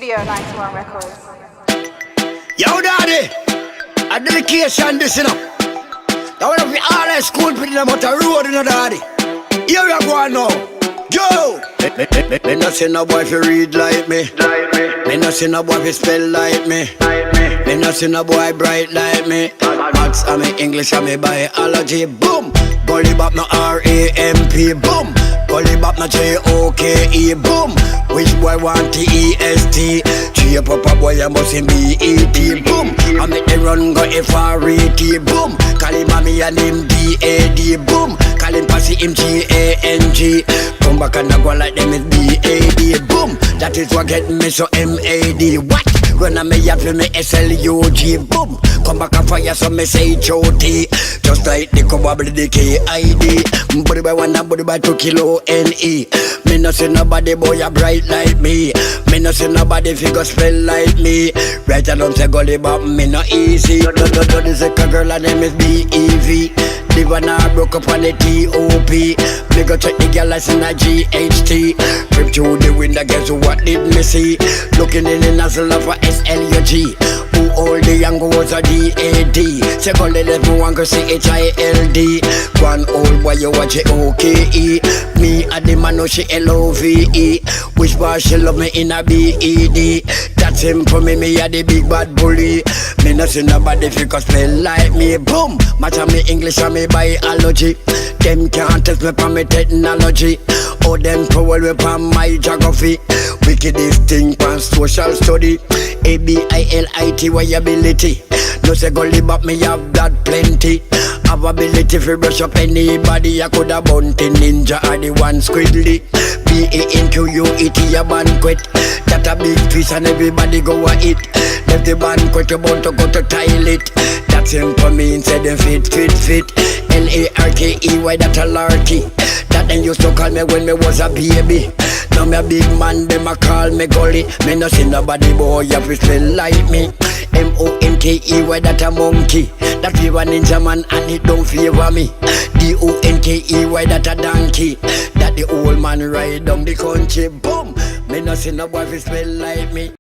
Studio 91 Records. Yo, daddy, a dedication this, you know. I want to be all that school people about the road, you know, daddy. Here we go now. Yo! Me not see no boy fi read like me. Me not see no boy fi spell like me. Me not see no boy bright like me. Maths and me English and me biology. Boom! Gully Bop no R-A-M-P. Boom! Gully Bop no J-O-K-E. Boom! Which boy want T-E-S-T? Cheer up a boy and bust him B-E-T. Boom! I make the run go F-R-E-T. Boom! Call him mommy and him D-A-D. Boom! Call him passy him G-A-N-G. Come back and I go like them is B-A-D. Boom! That is what get me so M-A-D. What? When I may have me S-L-U-G. Boom! Come back and fire so me say H-O-T. Just like the cover the K-I-D. Body by one and body by 2 kilo N-E. Me no see nobody boy a bright like me. Me no see nobody figure spell like me. Right I don't say Gully Bop, me no easy. The second girl her name is B-E-V. The one I broke up on the T-O-P. Me go check the girl license a G-H-T. Trip through the window, guess what did me see? Looking in the nozzle of a S-L-U-G. Who all the young was a D-A-D. Say Gully let me one go C-H-I-L-D. One old boy you watch it O-K-E. Me a the man no she L-O-V-E. Which bar she love me in a B-E-D. That's him for me a the big bad bully. Me no see nobody figure spell like me. Boom! Match on me English and me biology. Them can't test me on me technology. Oh, them power me on my geography. Wickedest thing on social study. A-B-I-L-I-T, why ability? No say Gully Bop, me have that plenty. Have ability for brush up anybody. I coulda bounty ninja or the one squiddly. B-A-N-Q-U-E-T, a banquet. That a big piece and everybody go a eat. Left the banquet, you bound to go to toilet. That's him for me inside them fit. L-A-R-K-E-Y, that a larky. That them used to call me when me was a baby. Now me a big man, them a call me Gully. Me no see nobody boy, you fi spell like me. M-O-N-K-E-Y, that a monkey. That be one ninja man and it don't favor me. D-O-N-K-E-Y, that a donkey. That the old man ride down the country. Boom! Me no see no boy fi spell like me.